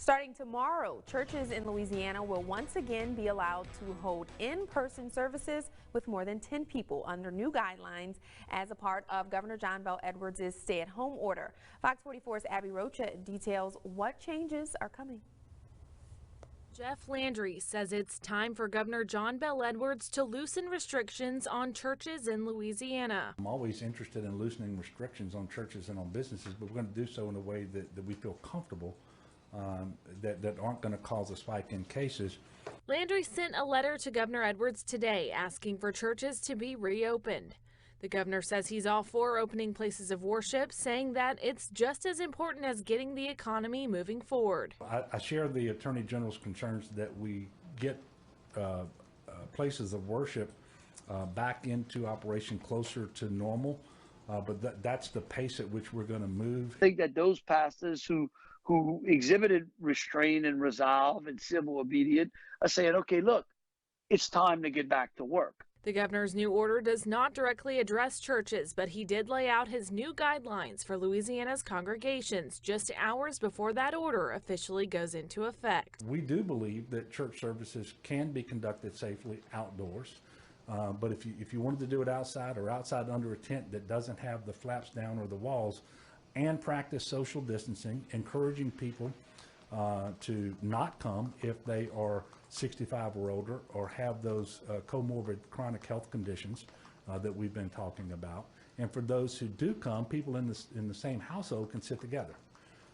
Starting tomorrow, churches in Louisiana will once again be allowed to hold in-person services with more than 10 people under new guidelines as a part of Governor John Bel Edwards' stay-at-home order. Fox 44's Abby Rocha details what changes are coming. Jeff Landry says it's time for Governor John Bel Edwards to loosen restrictions on churches in Louisiana. I'm always interested in loosening restrictions on churches and on businesses, but we're going to do so in a way that we feel comfortable, that aren't going to cause a spike in cases. Landry sent a letter to Governor Edwards today asking for churches to be reopened. The governor says he's all for opening places of worship, saying that it's just as important as getting the economy moving forward. I share the Attorney General's concerns that we get places of worship back into operation closer to normal, but that's the pace at which we're going to move. I think that those pastors who exhibited restraint and resolve and civil obedience are saying, okay, look, it's time to get back to work. The governor's new order does not directly address churches, but he did lay out his new guidelines for Louisiana's congregations just hours before that order officially goes into effect. We do believe that church services can be conducted safely outdoors, but if you wanted to do it outside or outside under a tent that doesn't have the flaps down or the walls, and practice social distancing, encouraging people to not come if they are 65 or older or have those comorbid chronic health conditions that we've been talking about. And for those who do come, people in the same household can sit together.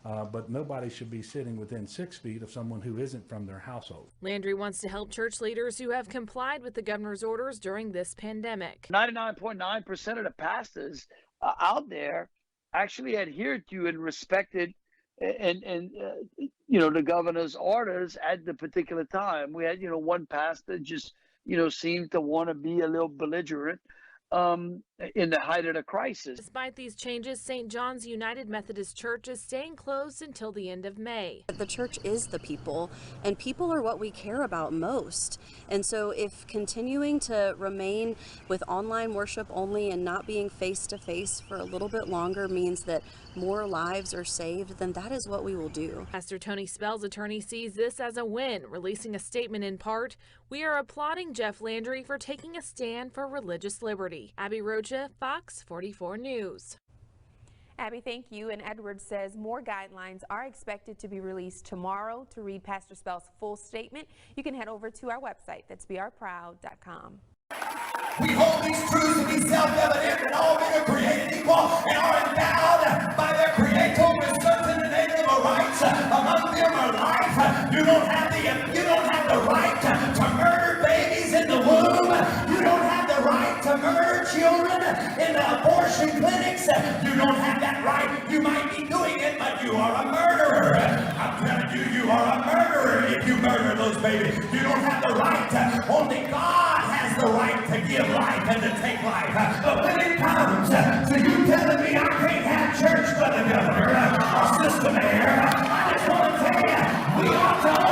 But nobody should be sitting within 6 feet of someone who isn't from their household. Landry wants to help church leaders who have complied with the governor's orders during this pandemic. 99.9% of the pastors out there actually adhered to and respected and the governor's orders at the particular time. We had, one pastor just, seemed to want to be a little belligerent in the height of the crisis. Despite these changes, St. John's United Methodist Church is staying closed until the end of May. The church is the people, and people are what we care about most. And so if continuing to remain with online worship only and not being face-to-face for a little bit longer means that more lives are saved, then that is what we will do. Pastor Tony Spell's attorney sees this as a win, releasing a statement in part, "We are applauding Jeff Landry for taking a stand for religious liberty." Abby Rocha, Fox 44 News. Abby, thank you. And Edwards says more guidelines are expected to be released tomorrow. To read Pastor Spell's full statement, you can head over to our website. That's brproud.com. We hold these truths to be self-evident that all men are created equal and are endowed by their Creator with certain inalienable rights. Among them are life. You don't have the right to murder babies in the womb. You don't have the right to murder children in the abortion clinics. You don't have that right. You might be doing it, but you are a murderer. I'm telling you, you are a murderer if you murder those babies. You don't have the right. Only God has the right to give life and to take life. But when it comes to you telling me I can't have church, Brother Governor, or Sister Mayor, I just want to tell you, we ought to